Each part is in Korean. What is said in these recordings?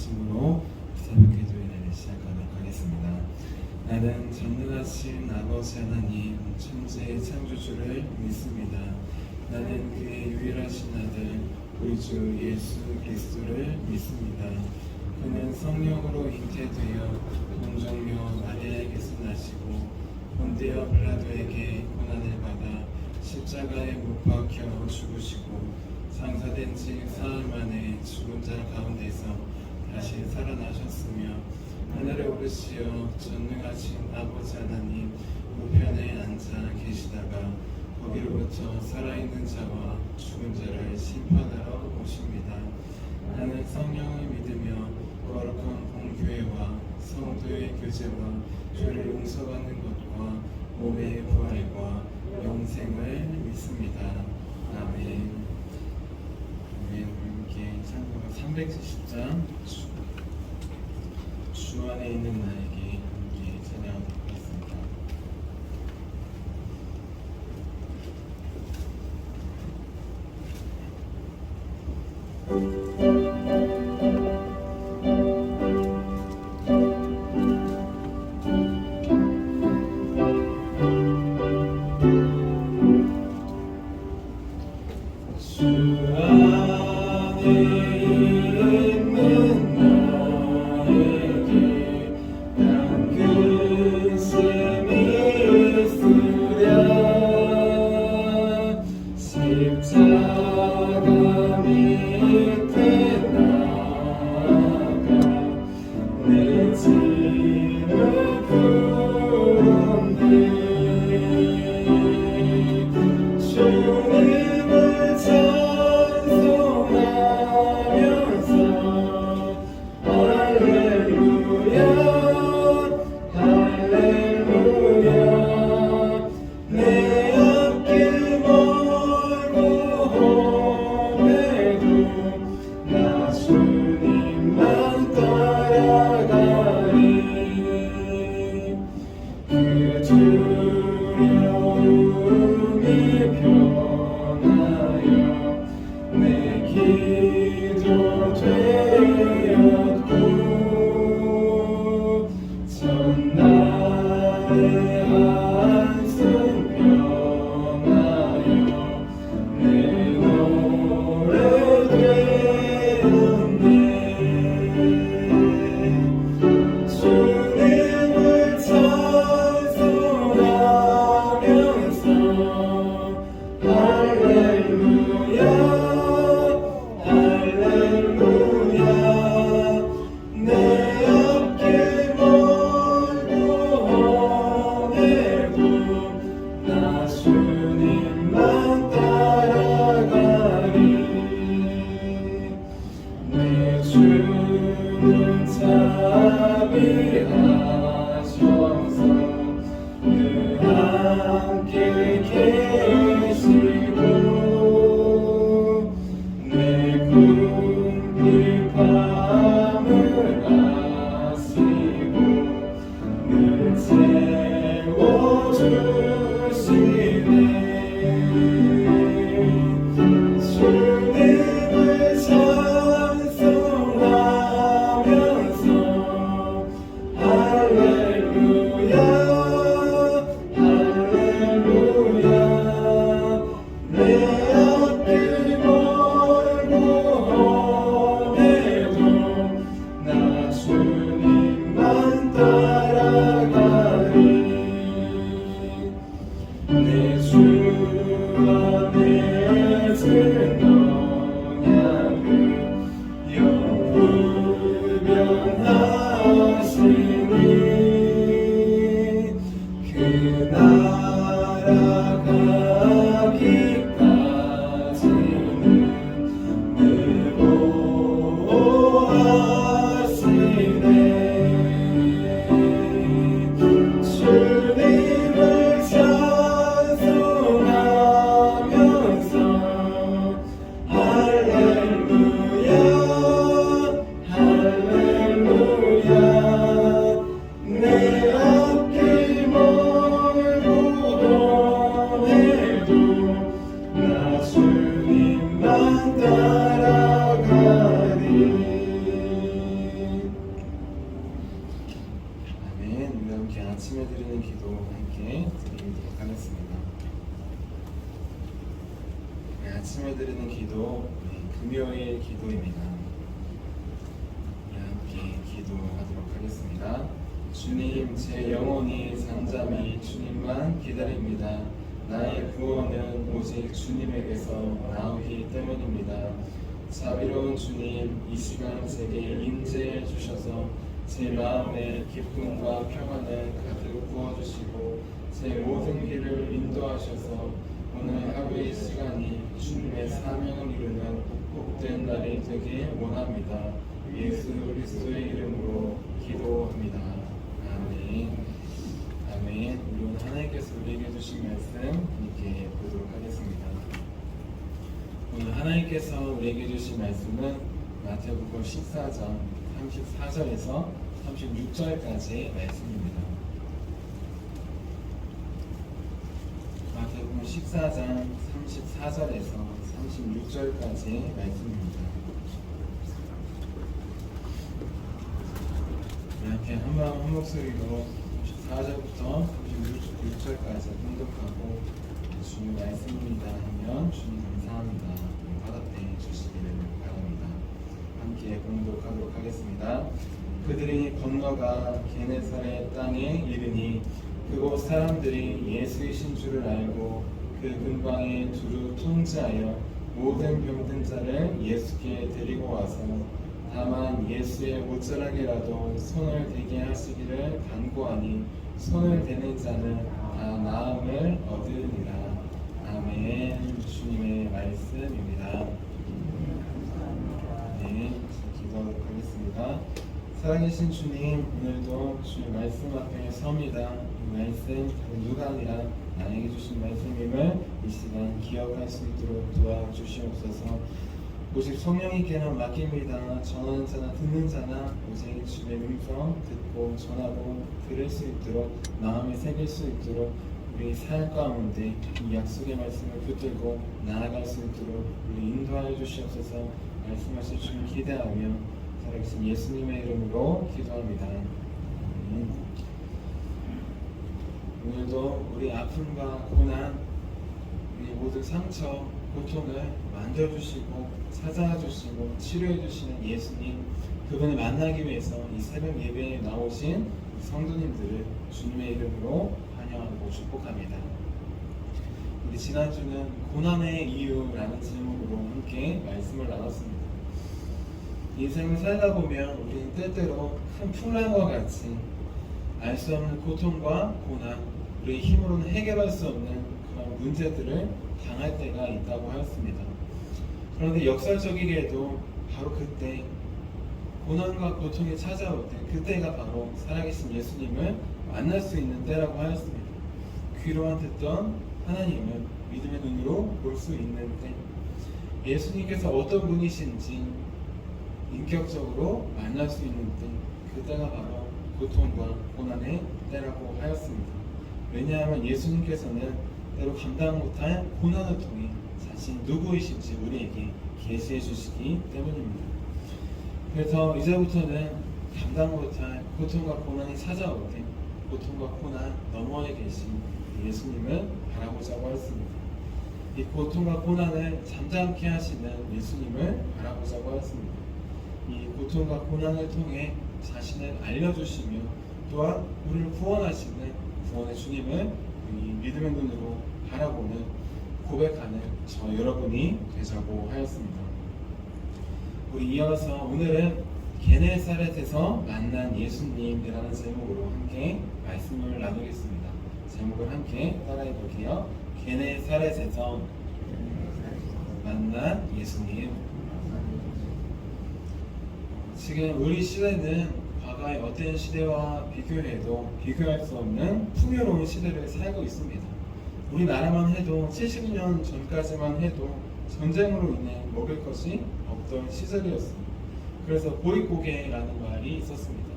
말씀으로 새벽 기도회를 시작하도록 하겠습니다. 나는 전능하신 아버지 하나님 천지의 창조주를 믿습니다. 나는 그의 유일하신 아들 우리 주 예수 그리스도를 믿습니다. 그는 성령으로 잉태되어 동정녀 마리아에게서 나시고 본디오 빌라도에게 고난을 받아 십자가에 못 박혀 죽으시고 장사된 지 사흘 만에 죽은 자 가운데서 다시 살아나셨으며 하늘에 오르시어 전능하신 아버지 하나님 우편에 앉아 계시다가 거기로부터 살아있는 자와 죽은 자를 심판하러 오십니다. 나는 성령을 믿으며 거룩한 공교회와 성도의 교제와 죄를 용서받는 것과 몸의 부활과 영생을 믿습니다. 아멘. 우리 함께 창세기 370장 주 안에 있는 나에게 함께 찬양하도록 하겠습니다. 내 기도 함께 드리도록 하겠습니다. 네, 아침에 드리는 기도, 금요일 기도입니다. 함께 기도하도록 하겠습니다. 주님, 제 영혼이 잠잠히 주님만 기다립니다. 나의 구원은 오직 주님에게서 나오기 때문입니다. 자비로운 주님, 이 시간 제게 임재해 주셔서 제 마음에 기쁨과 평안을 가득 부어주시고 제 모든 길을 인도하셔서 오늘 하루의 시간이 주님의 사명을 이루는 복된 날이 되길 원합니다. 예수 그리스도의 이름으로 기도합니다. 아멘. 아멘. 우리 오늘 하나님께서 우리에게 주신 말씀 함께 보도록 하겠습니다. 오늘 하나님께서 우리에게 주신 말씀은 마태복음 14장 34절에서 36절까지의 말씀입니다. 마태복음 14장 34절에서 36절까지의 말씀입니다. 이렇게 한 목소리로 34절부터 36절까지 공독하고 주님 말씀입니다 하면 주님 감사합니다 받아들여 주시기를 바랍니다. 함께 공독하도록 하겠습니다. 그들이 건너가 게네사렛 땅에 이르니 그곳 사람들이 예수이신 줄을 알고 그 근방에 두루 통제하여 모든 병든 자를 예수께 데리고 와서 다만 예수의 옷자락이라도 손을 대게 하시기를 간구하니 손을 대는 자는 다 나음을 얻으리라. 아멘. 주님의 말씀입니다. 네, 기도하도록 하겠습니다. 살아계신 주님, 오늘도 주의 말씀 앞에 섭니다. 이 말씀 누가 아니라 나에게 주신 말씀임을 이 시간 기억할 수 있도록 도와주시옵소서. 오직 성령님께만 맡깁니다. 전하는 자나 듣는 자나 오직 주의 음성 듣고 전하고 들을 수 있도록 마음에 새길 수 있도록 우리 삶 가운데 이 약속의 말씀을 붙들고 나아갈 수 있도록 우리 인도하여 주시옵소서. 말씀하실 주님 기대하며 살아계신 예수님의 이름으로 기도합니다. 오늘도 우리 아픔과 고난, 우리 모든 상처, 고통을 만져주시고 찾아주시고 치료해주시는 예수님, 그분을 만나기 위해서 이 새벽 예배에 나오신 성도님들을 주님의 이름으로 환영하고 축복합니다. 우리 지난주는 고난의 이유라는 제목으로 함께 말씀을 나눴습니다. 인생을 살다 보면 우리는 때때로 큰 풍랑과 같이 알 수 없는 고통과 고난, 우리의 힘으로는 해결할 수 없는 그런 문제들을 당할 때가 있다고 하였습니다. 그런데 역설적이게도 바로 그때 고난과 고통이 찾아올 때 그때가 바로 살아계신 예수님을 만날 수 있는 때라고 하였습니다. 귀로만 듣던 하나님을 믿음의 눈으로 볼 수 있는 때, 예수님께서 어떤 분이신지 인격적으로 만날 수 있는 때, 그때가 바로 고통과 고난의 때라고 하였습니다. 왜냐하면 예수님께서는 때로 감당 못할 고난을 통해 자신 누구이신지 우리에게 계시해 주시기 때문입니다. 그래서 이제부터는 감당 못할 고통과 고난이 찾아올 때 고통과 고난 너머에 계신 예수님을 바라보자고 했습니다. 이 고통과 고난을 잠잠케 하시는 예수님을 바라보자고 했습니다. 이 고통과 고난을 통해 자신을 알려주시며 또한 우리를 구원하시는 구원의 주님을 이 믿음의 눈으로 바라보는 고백하는 저 여러분이 되자고 하였습니다. 우리 이어서 오늘은 게네사렛에서 만난 예수님이라는 제목으로 함께 말씀을 나누겠습니다. 제목을 함께 따라해 볼게요. 게네사렛에서 만난 예수님. 지금 우리 시대는 과거의 어떤 시대와 비교해도 비교할 수 없는 풍요로운 시대를 살고 있습니다. 우리나라만 해도 70년 전까지만 해도 전쟁으로 인해 먹을 것이 없던 시절이었습니다. 그래서 보릿고개라는 말이 있었습니다.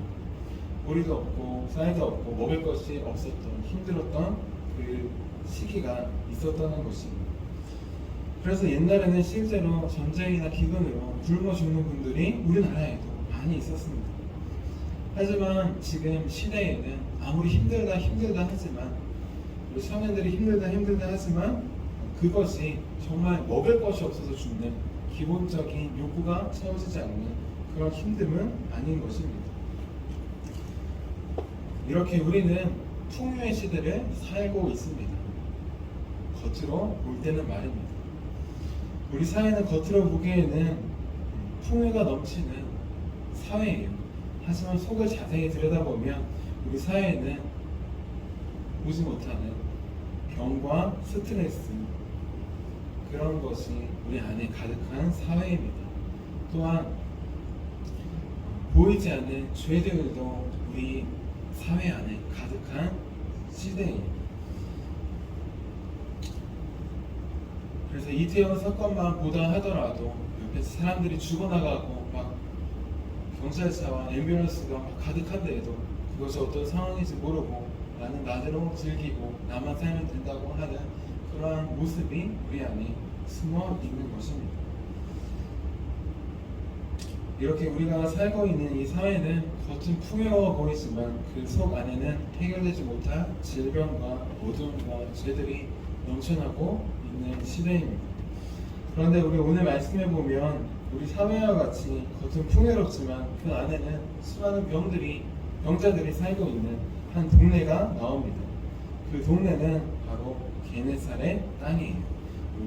보리도 없고 쌀도 없고 먹을 것이 없었던 힘들었던 그 시기가 있었다는 것입니다. 그래서 옛날에는 실제로 전쟁이나 기근으로 굶어 죽는 분들이 우리나라에도 많이 있었습니다. 하지만 지금 시대에는 아무리 힘들다 하지만 우리 청년들이 힘들다 하지만 그것이 정말 먹을 것이 없어서 죽는 기본적인 욕구가 채워지지 않는 그런 힘듦은 아닌 것입니다. 이렇게 우리는 풍요의 시대를 살고 있습니다. 겉으로 볼 때는 말입니다. 우리 사회는 겉으로 보기에는 풍요가 넘치는 사회예요. 하지만 속을 자세히 들여다보면 우리 사회에는 보지 못하는 병과 스트레스, 그런 것이 우리 안에 가득한 사회입니다. 또한 보이지 않는 죄들도 우리 사회 안에 가득한 시대예요. 그래서 이태원 사건만 보다 하더라도 옆에서 사람들이 죽어나가고 막 경찰차와 앰뷸런스가 막 가득한데에도 그것이 어떤 상황인지 모르고 나는 나대로 즐기고 나만 살면 된다고 하는 그러한 모습이 우리 안에 숨어 있는 것입니다. 이렇게 우리가 살고 있는 이 사회는 겉은 풍요로워 보이지만 그 속 안에는 해결되지 못할 질병과 어둠과 죄들이 넘쳐나고 있는 시대입니다. 그런데 우리 오늘 말씀해 보면 우리 사회와 같이 겉은 풍요롭지만 그 안에는 수많은 병자들이 살고 있는 한 동네가 나옵니다. 그 동네는 바로 게네사렛 땅이에요.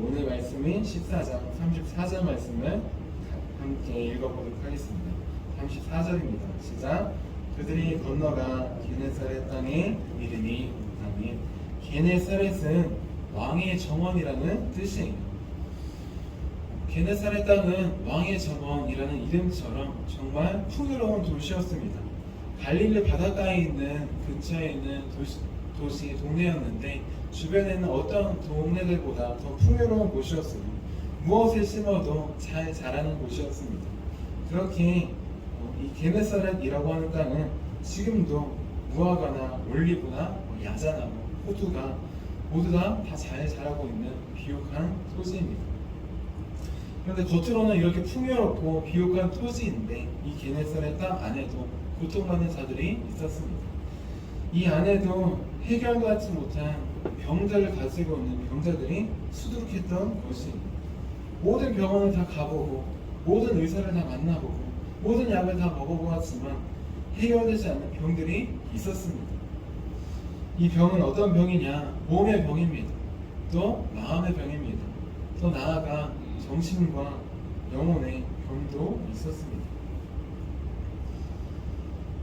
오늘 말씀인 14장 34절 말씀을 함께 읽어보도록 하겠습니다. 34절입니다. 시작. 그들이 건너가 게네사렛 땅에 이르니 게네사렛은 왕의 정원이라는 뜻이에요. 게네사렛 땅은 왕의 정원이라는 이름처럼 정말 풍요로운 도시였습니다. 갈릴리 바닷가에 있는 근처에 있는 도시 동네였는데 주변에는 어떤 동네들보다 더 풍요로운 곳이었어요. 무엇을 심어도 잘 자라는 곳이었습니다. 그렇게 이 게네사렛이라고 하는 땅은 지금도 무화과나 올리브나 야자나무, 호두가 모두 다 잘 자라고 있는 비옥한 토지입니다. 그런데 겉으로는 이렇게 풍요롭고 비옥한 토지인데 이 게네사렛 땅 안에도 고통받는 자들이 있었습니다. 이 안에도 해결받지 못한 병자를 가지고 있는 병자들이 수두룩했던 것입니다. 모든 병원을 다 가보고 모든 의사를 다 만나보고 모든 약을 다 먹어보았지만 해결되지 않는 병들이 있었습니다. 이 병은 어떤 병이냐? 몸의 병입니다. 또 마음의 병입니다. 또 나아가 정신과 영혼의 병도 있었습니다.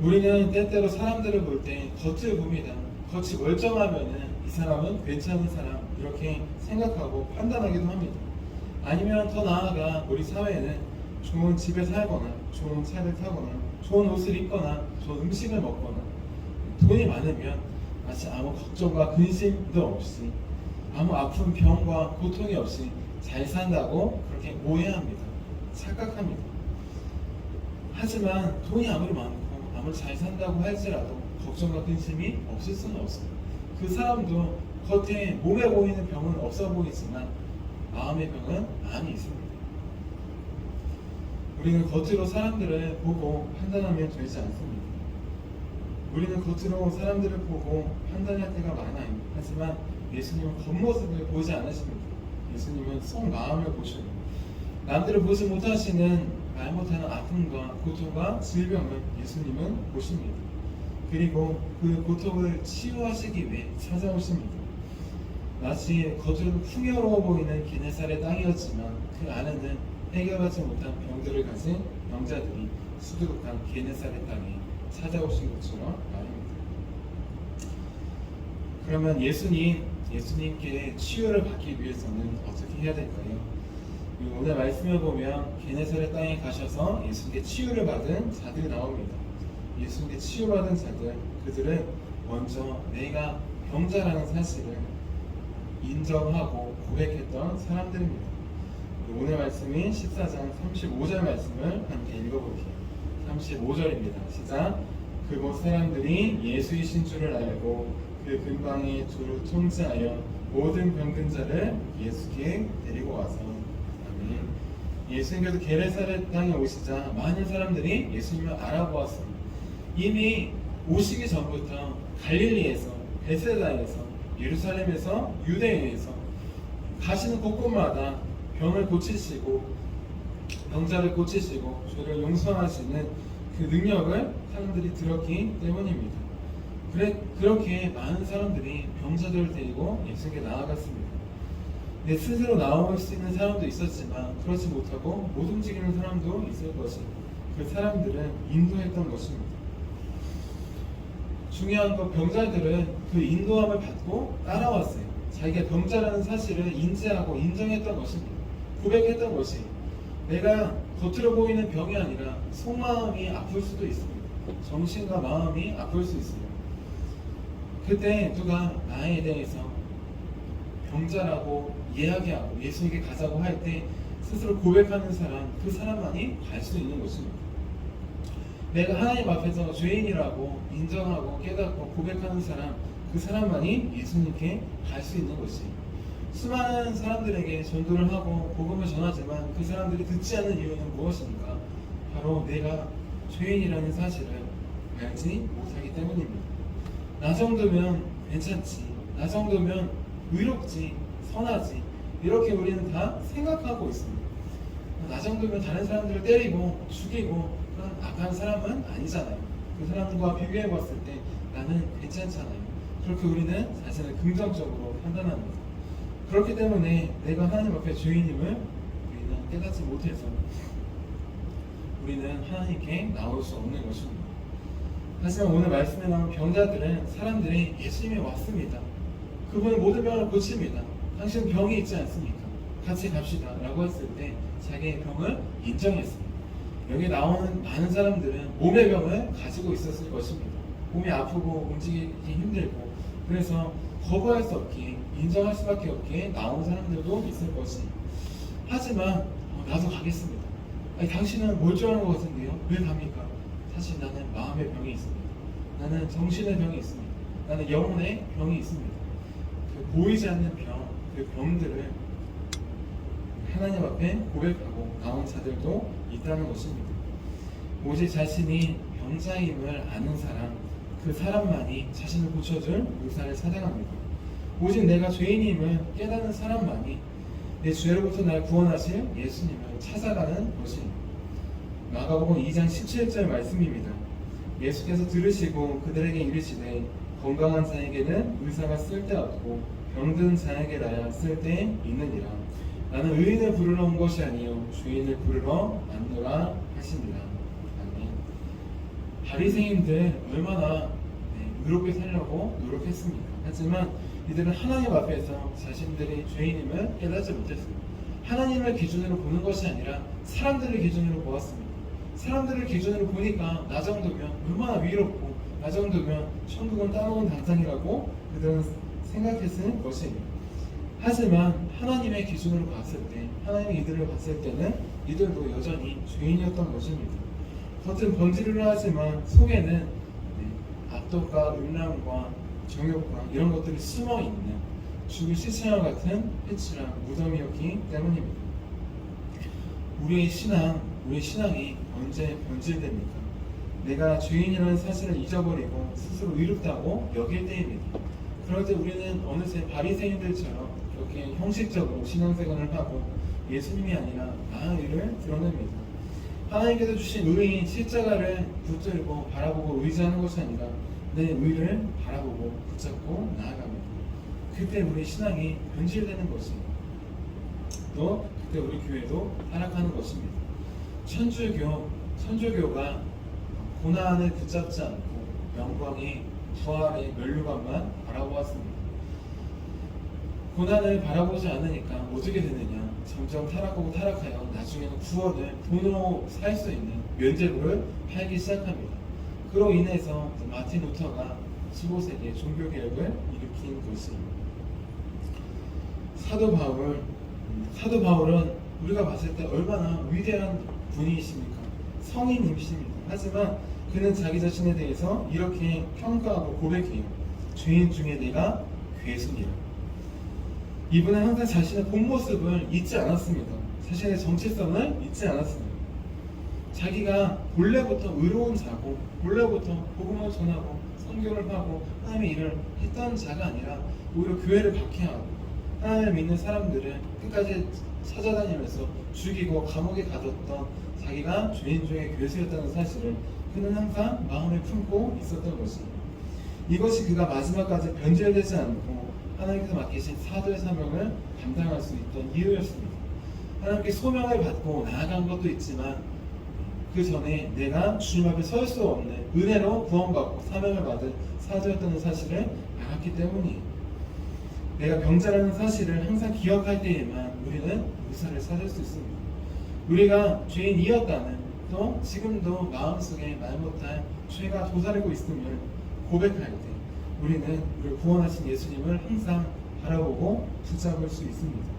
우리는 때때로 사람들을 볼 때 겉을 봅니다. 겉이 멀쩡하면은 이 사람은 괜찮은 사람 이렇게 생각하고 판단하기도 합니다. 아니면 더 나아가 우리 사회에는 좋은 집에 살거나 좋은 차를 타거나 좋은 옷을 입거나 좋은 음식을 먹거나 돈이 많으면 마치 아무 걱정과 근심도 없이 아무 아픈 병과 고통이 없이 잘 산다고 그렇게 오해합니다. 착각합니다. 하지만 돈이 아무리 많고 아무리 잘 산다고 할지라도 걱정과 근심이 없을 수는 없어요. 그 사람도 겉에 몸에 보이는 병은 없어 보이지만 마음의 병은 많이 있습니다. 우리는 겉으로 사람들을 보고 판단하면 되지 않습니다. 우리는 겉으로 사람들을 보고 판단할 때가 많아요. 하지만 예수님은 겉모습을 보지 않으십니다. 예수님은 속마음을 보셔요. 남들을 보지 못하시는 말 못하는 아픔과 고통과 질병을 예수님은 보십니다. 그리고 그 고통을 치유하시기 위해 찾아오십니다. 마치 겉으로 풍요로워 보이는 게네사렛 땅이었지만 그 안에는 해결하지 못한 병들을 가진 병자들이 수두룩한 게네사렛 땅에 찾아오신 것처럼 말입니다. 그러면 예수님께 치유를 받기 위해서는 어떻게 해야 될까요? 오늘 말씀을 보면 게네사렛 땅에 가셔서 예수님께 치유를 받은 자들이 나옵니다. 예수님께 치유받은 자들, 그들은 먼저 내가 병자라는 사실을 인정하고 고백했던 사람들입니다. 오늘 말씀인 14장 35절 말씀을 함께 읽어볼게요. 35절입니다. 시작. 그곳 사람들이 예수이신 줄을 알고 그 근방에 두루 통제하여 모든 병든 자를 예수께 데리고 와서 아멘. 예수님께서 게네사렛 땅에 오시자 많은 사람들이 예수님을 알아보았습니다. 이미 오시기 전부터 갈릴리에서, 베세다에서, 예루살렘에서, 유대인에서 가시는 곳곳마다 병을 고치시고 병자를 고치시고 죄를 용서하시는 그 능력을 사람들이 들었기 때문입니다. 그렇게 많은 사람들이 병자들을 데리고 예수님께 나아갔습니다. 내 스스로 나올 수 있는 사람도 있었지만 그렇지 못하고 못 움직이는 사람도 있을 것이고 그 사람들은 인도했던 것입니다. 중요한 건 병자들은 그 인도함을 받고 따라왔어요. 자기가 병자라는 사실을 인지하고 인정했던 것입니다. 고백했던 것이 내가 겉으로 보이는 병이 아니라 속마음이 아플 수도 있습니다. 정신과 마음이 아플 수 있어요. 그때 누가 나에 대해서 병자라고 이야기하고 예수에게 가자고 할 때 스스로 고백하는 사람, 그 사람만이 갈 수 있는 것입니다. 내가 하나님 앞에서 죄인이라고 인정하고 깨닫고 고백하는 사람, 그 사람만이 예수님께 갈 수 있는 것이 수많은 사람들에게 전도를 하고 복음을 전하지만 그 사람들이 듣지 않는 이유는 무엇입니까? 바로 내가 죄인이라는 사실을 알지 못하기 때문입니다. 나 정도면 괜찮지, 나 정도면 의롭지, 선하지, 이렇게 우리는 다 생각하고 있습니다. 나 정도면 다른 사람들을 때리고 죽이고 그런 악한 사람은 아니잖아요. 그 사람과 비교해 봤을 때 나는 괜찮잖아요. 그렇게 우리는 자신을 긍정적으로 판단합니다. 그렇기 때문에 내가 하나님 앞에 죄인임을 우리는 깨닫지 못해서 우리는 하나님께 나올 수 없는 것입니다. 하지만 오늘 말씀에 나온 병자들은 사람들이 예수님이 왔습니다. 그분은 모든 병을 고칩니다. 당신 병이 있지 않습니까? 같이 갑시다 라고 했을 때 자기의 병을 인정했습니다. 여기 나오는 많은 사람들은 몸의 병을 가지고 있었을 것입니다. 몸이 아프고 움직이기 힘들고 그래서 거부할 수 없기에 인정할 수밖에 없기에 나온 사람들도 있을 것이. 하지만 나도 가겠습니다. 아니, 당신은 멀쩡한 것 같은데요? 왜 갑니까? 사실 나는 마음의 병이 있습니다. 나는 정신의 병이 있습니다. 나는 영혼의 병이 있습니다. 그 보이지 않는 병, 그 병들을 하나님 앞에 고백하고 나온 자들도 있다는 것입니다. 오직 자신이 병자임을 아는 사람, 그 사람만이 자신을 고쳐줄 의사를 찾아갑니다. 오직 내가 죄인임을 깨닫는 사람만이 내 죄로부터 날 구원하실 예수님을 찾아가는 것입니다. 마가복음 2장 17절 말씀입니다. 예수께서 들으시고 그들에게 이르시되 건강한 자에게는 의사가 쓸데없고 병든 자에게라야 쓸데있느니라. 나는 의인을 부르러 온 것이 아니요 죄인을 부르러 왔노라 하시니라. 아멘. 바리새인들 얼마나 의롭게 살려고 노력했습니까? 하지만 이들은 하나님 앞에서 자신들이 죄인임을 깨닫지 못했습니다. 하나님을 기준으로 보는 것이 아니라 사람들을 기준으로 보았습니다. 사람들을 기준으로 보니까 나 정도면 얼마나 위롭고 나 정도면 천국은 따놓은 당상이라고 그들은 생각했을 것입니다. 하지만 하나님의 기준으로 봤을 때, 하나님의 이들을 봤을 때는 이들도 여전히 죄인이었던 것입니다. 겉은 번지르르 하지만 속에는 악독과 음란과 정욕과 이런 것들이 숨어있는 죽을 시체와 같은 회칠한 무덤이었기 때문입니다. 우리의 신앙이 언제 변질됩니까? 내가 죄인이라는 사실을 잊어버리고 스스로 의롭다고 여길 때입니다. 그럴 때 우리는 어느새 바리새인들처럼 이렇게 형식적으로 신앙생활을 하고 예수님이 아니라 나의 의를 드러냅니다. 하나님께서 주신 의인 십자가를 붙들고 바라보고 의지하는 것이 아니라 내 의를 바라보고 붙잡고 나아갑니다. 그때 우리 신앙이 변질되는 것입니다. 또 그때 우리 교회도 타락하는 것입니다. 천주교가 고난을 붙잡지 않고 영광의 부활의 면류관만 바라보았습니다. 고난을 바라보지 않으니까 어떻게 되느냐? 점점 타락하고 타락하여 나중에는 구원을 돈으로 살 수 있는 면죄부를 팔기 시작합니다. 그로 인해서 마틴 루터가 15세기에 종교개혁을 일으킨 것입니다. 사도 바울은 우리가 봤을 때 얼마나 위대한 분이십니까? 성인이십니다. 하지만 그는 자기 자신에 대해서 이렇게 평가하고 고백해요. 죄인 중에 내가 괴순이라. 이분은 항상 자신의 본 모습을 잊지 않았습니다. 자신의 정체성을 잊지 않았습니다. 자기가 본래부터 의로운 자고 본래부터 복음을 전하고 선교를 하고 하나님의 일을 했던 자가 아니라 오히려 교회를 박해하고 하나님을 믿는 사람들을 끝까지 찾아다니면서 죽이고 감옥에 가뒀던 자기가 죄인 중에 괴수였다는 사실을 그는 항상 마음에 품고 있었던 것이에요. 이것이 그가 마지막까지 변절되지 않고 하나님께서 맡기신 사도의 사명을 감당할 수 있던 이유였습니다. 하나님께 소명을 받고 나아간 것도 있지만 그 전에 내가 주님 앞에 설 수 없는 은혜로 구원받고 사명을 받은 사도였다는 사실을 알았기 때문이에요. 내가 병자라는 사실을 항상 기억할 때에만 우리는 의사를 찾을 수 있습니다. 우리가 죄인이었다는 또 지금도 마음속에 말 못할 죄가 도사리고 있음을 고백할 때 우리는 우리를 구원하신 예수님을 항상 바라보고 붙잡을 수 있습니다.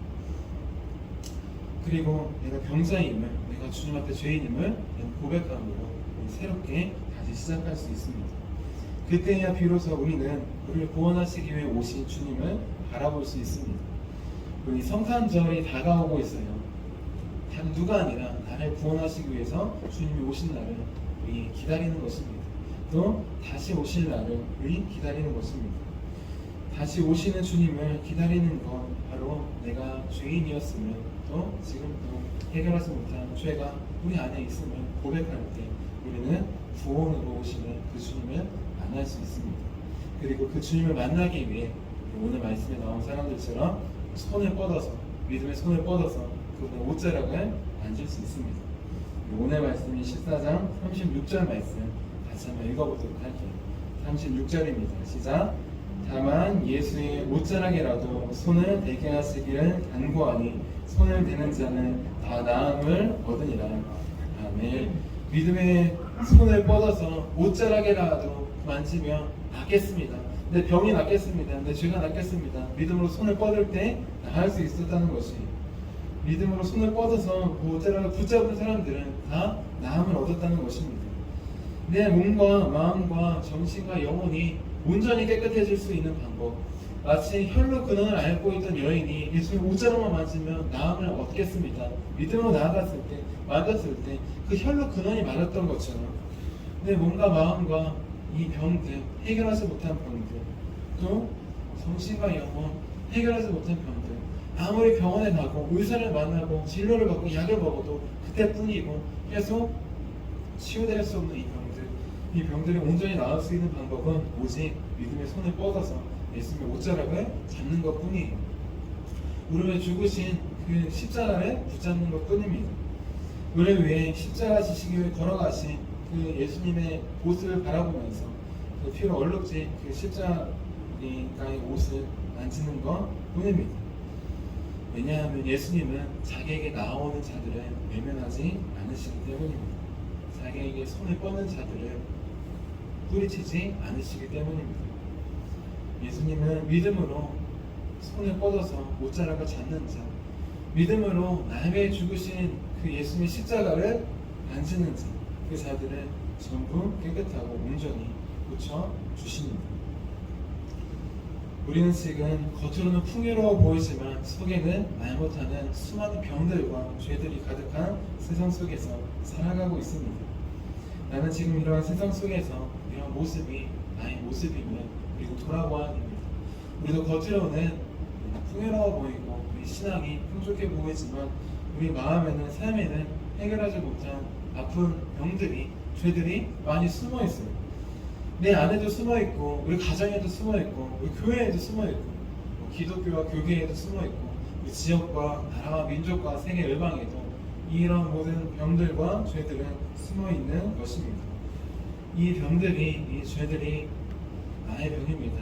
그리고 내가 병자임을, 내가 주님 앞에 죄인임을 고백함으로 새롭게 다시 시작할 수 있습니다. 그때야 비로소 우리는 우리를 구원하시기 위해 오신 주님을 바라볼 수 있습니다. 우리 성탄절이 다가오고 있어요. 단 누가 아니라 나를 구원하시기 위해서 주님이 오신 날을 우리 기다리는 것입니다. 또 다시 오실 날을 우리 기다리는 것입니다. 다시 오시는 주님을 기다리는 건 바로 내가 죄인이었으면 또 지금도 해결하지 못한 죄가 우리 안에 있음을 고백할 때 우리는 구원으로 오시는 그 주님을 만날 수 있습니다. 그리고 그 주님을 만나기 위해 오늘 말씀에 나온 사람들처럼 손을 뻗어서 믿음의 손을 뻗어서 그분의 옷자락을 만질 수 있습니다. 오늘 말씀이 14장 36절 말씀 다시 한번 읽어보도록 할게요. 36절입니다. 시작. 다만 예수의 옷자락이라도 손을 대게 하시기를 간구하니 손을 대는 자는 다 나음을 얻으니라. 아멘. 믿음의 손을 뻗어서 옷자락이라도 만지면 낫겠습니다. 내 병이 낫겠습니다. 내 죄가 낫겠습니다. 믿음으로 손을 뻗을 때 나을 수 있었다는 것이, 믿음으로 손을 뻗어서 그 옷자락을 붙잡은 사람들은 다 나음을 얻었다는 것입니다. 내 몸과 마음과 정신과 영혼이 온전히 깨끗해질 수 있는 방법, 마치 혈로 근원을 앓고 있던 여인이 예수님 옷자락만 만지면 나음을 얻겠습니다. 믿음으로 나아갔을 때, 만졌을 때 그 혈로 근원이 말았던 것처럼 내 몸과 마음과 이 병들, 해결하지 못한 병들, 또 정신과 영혼 해결하지 못한 병들, 아무리 병원에 가고 의사를 만나고 진료를 받고 약을 먹어도 그때뿐이고 계속 치유될 수 없는 이 병들, 이 병들이 온전히 나을 수 있는 방법은 오직 믿음의 손을 뻗어서 예수님의 옷자락을 잡는 것 뿐이에요. 우리를 죽으신 그 십자가를 붙잡는 것 뿐입니다. 우리를 위해 십자가 지시기를 걸어가신 그 예수님의 옷을 바라보면서 그 피로 얼룩진 그 십자가의 옷을 만지는 것 뿐입니다. 왜냐하면 예수님은 자기에게 나오는 자들을 외면하지 않으시기 때문입니다. 자기에게 손을 뻗는 자들을 뿌리치지 않으시기 때문입니다. 예수님은 믿음으로 손을 뻗어서 옷자락을 잡는 자, 믿음으로 나를 위해 죽으신 그 예수님의 십자가를 만지는 자, 그 자들을 전부 깨끗하고 온전히 고쳐주십니다. 우리는 지금 겉으로는 풍요로워 보이지만 속에는 말 못하는 수많은 병들과 죄들이 가득한 세상 속에서 살아가고 있습니다. 나는 지금 이러한 세상 속에서 이런 모습이 나의 모습이며 그리고 돌아보아야 합니다. 우리도 겉으로는 풍요로워 보이고 우리 신앙이 풍족해 보이지만 우리 마음에는, 삶에는 해결하지 못한 아픈 병들이, 죄들이 많이 숨어 있어요. 내 안에도 숨어 있고, 우리 가정에도 숨어 있고, 우리 교회에도 숨어 있고, 기독교와 교계에도 숨어 있고, 우리 지역과 나라와 민족과 세계 열방에도 이런 모든 병들과 죄들은 숨어 있는 것입니다. 이 병들이, 이 죄들이 나의 병입니다.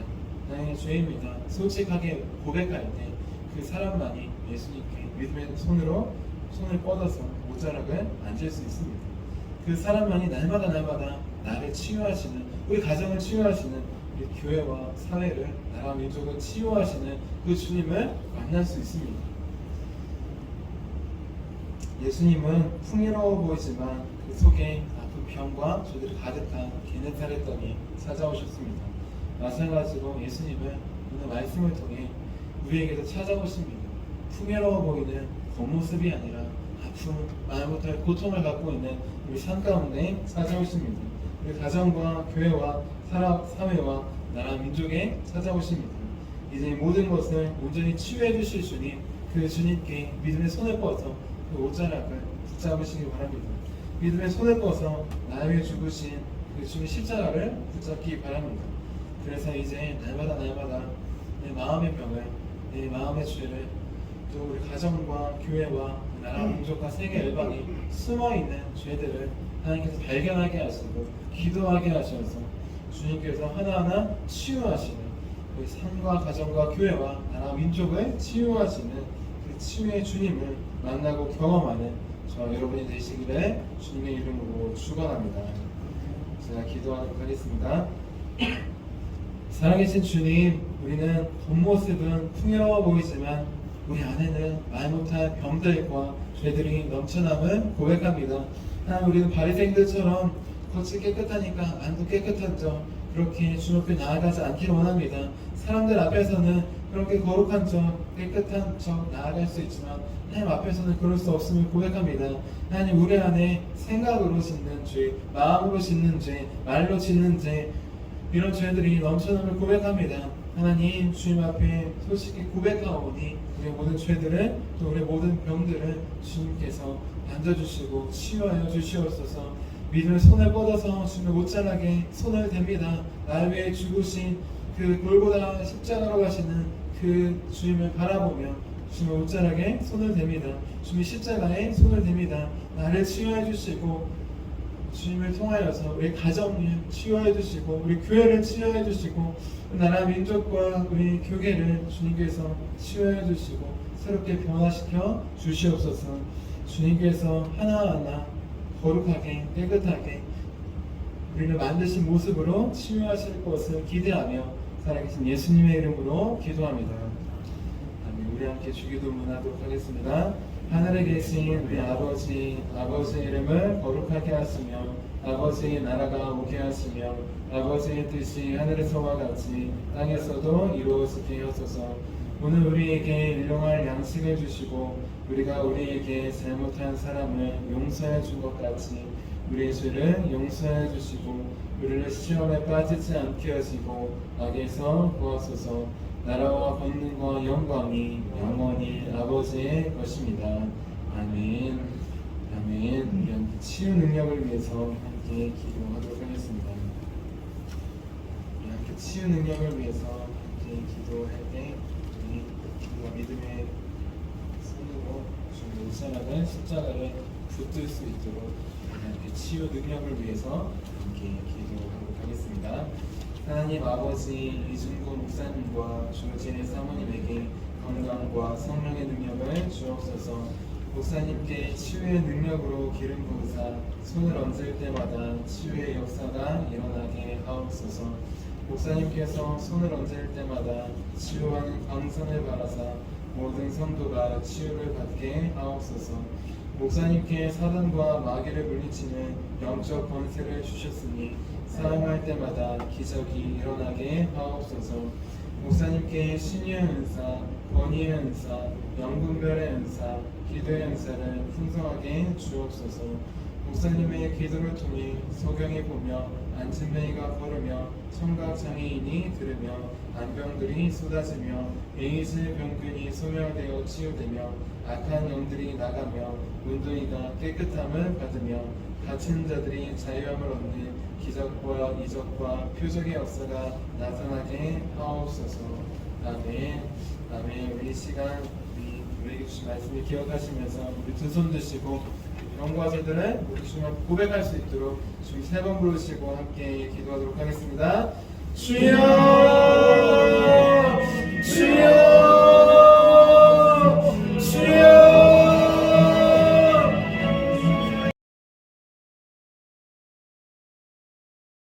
나의 죄입니다. 솔직하게 고백할 때 그 사람만이 예수님께 믿음의 손을 뻗어서 옷자락을 만질 수 있습니다. 그 사람만이 날마다 나를 치유하시는, 우리 가정을 치유하시는, 우리 교회와 사회를, 나라와 민족을 치유하시는 그 주님을 만날 수 있습니다. 예수님은 풍요로워 보이지만 그 속에 아픈 병과 죄들이 가득한 게네사렛 땅에 찾아오셨습니다. 마찬가지로 예수님은 오늘 말씀을 통해 우리에게도 찾아오십니다. 풍요로워 보이는 겉모습이 아니라 아픔, 말 못할 고통을 갖고 있는 우리 삶 가운데 찾아오십니다. 우리 가정과 교회와 사회와 나라 민족에 찾아오십니다. 이제 모든 것을 온전히 치유해 주실 주님, 그 주님께 믿음의 손을 뻗어서 그 옷자락을 붙잡으시기 바랍니다. 믿음의 손을 뻗어서 나를 위해 죽으신 그 주님의 십자가를 붙잡기 바랍니다. 그래서 이제 날마다 내 마음의 병을, 내 마음의 죄를, 또 우리 가정과 교회와 나라 민족과 세계 열방이 숨어있는 죄들을 하나님께서 발견하게 하시고 기도하게 하셔서 주님께서 하나하나 치유하시는 우리 삶과 가정과 교회와 나라 민족을 치유하시는 그 치유의 주님을 만나고 경험하는 저와 여러분이 되시기를 주님의 이름으로 축원합니다. 제가 기도하도록 하겠습니다. 살아계신 주님, 우리는 겉모습은 풍요로워 보이지만 우리 안에는 말 못할 병들과 죄들이 넘쳐남을 고백합니다. 하나님, 우리는 바리새인들처럼 겉이 깨끗하니까 안도 깨끗한 점 그렇게 주 앞에 나아가지 않기를 원합니다. 사람들 앞에서는 그렇게 거룩한 점, 깨끗한 점 나아갈 수 있지만 하나님 앞에서는 그럴 수 없음을 고백합니다. 하나님, 우리 안에 생각으로 짓는 죄, 마음으로 짓는 죄, 말로 짓는 죄, 이런 죄들이 넘쳐남을 고백합니다. 하나님, 주님 앞에 솔직히 고백하오니 우리의 모든 죄들을, 또 우리의 모든 병들을 주님께서 만져주시고 치유하여 주시옵소서. 믿음의 손을 뻗어서 주님의 옷자락에 손을 댑니다. 나를 위해 죽으신 그 골고다 십자가로 가시는 그 주님을 바라보며 주님의 옷자락에 손을 댑니다. 주님의 십자가에 손을 댑니다. 나를 치유해 주시고 주님을 통하여서 우리 가정을 치유해 주시고 우리 교회를 치유해 주시고 나라 민족과 우리 교계를 주님께서 치유해 주시고 새롭게 변화시켜 주시옵소서. 주님께서 하나하나 거룩하게 깨끗하게 우리를 만드신 모습으로 치유하실 것을 기대하며 살아계신 예수님의 이름으로 기도합니다. 아멘. 우리 함께 주기도문하도록 하겠습니다. 하늘에 계신 우리 아버지의 이름을 거룩하게 하시며 아버지의 나라가 오게 하시며 아버지의 뜻이 하늘에서와 같이 땅에서도 이루어지게 하소서. 오늘 우리에게 일용할 양식을 주시고 우리가 우리에게 잘못한 사람을 용서해 준 것 같이 우리의 죄를 용서해 주시고 우리를 시험에 빠지지 않게 하시고 악에서 구하소서. 나라와 권능과 영광이 영원히 아버지의 것입니다. 아멘. 아멘. 우리 치유 능력을 위해서 함께 기도하도록 하겠습니다. 우리 함께 치유 능력을 위해서 함께 기도할 때 우리 기도와 믿음의 손으로 주님의 옷자락을 십자가를 붙들 수 있도록 우리 함께 치유 능력을 위해서 함께 기도하도록 하겠습니다. 하나님 아버지, 이준구 목사님과 조진의 사모님에게 건강과 성령의 능력을 주옵소서. 목사님께 치유의 능력으로 기름 부으사 손을 얹을 때마다 치유의 역사가 일어나게 하옵소서. 목사님께서 손을 얹을 때마다 치유하는 광선을 바라사 모든 성도가 치유를 받게 하옵소서. 목사님께 사단과 마귀를 물리치는 영적 권세를 주셨으니 사용할 때마다 기적이 일어나게 하옵소서. 목사님께 신유의 은사, 권위의 은사, 영분별의 은사, 기도의 은사를 풍성하게 주옵소서. 목사님의 기도를 통해 소경이 보며 안진뱅이가 걸으며 청각장애인이 들으며 안병들이 쏟아지며 에이즈 병균이 소멸되어 치유되며 악한 영들이 나가며 문둥이가 깨끗함을 받으며 갇힌 자들이 자유함을 얻는 기적과 이적과 표적의 역사가 나타나게 하옵소서. 아멘. 아멘. 우리 이 시간 우리에게 주신 말씀을 기억하시면서 우리 두 손 드시고 병과 죄들을 우리 주님 앞에 고백할 수 있도록 주님 3번 부르시고 함께 기도하도록 하겠습니다. 주여!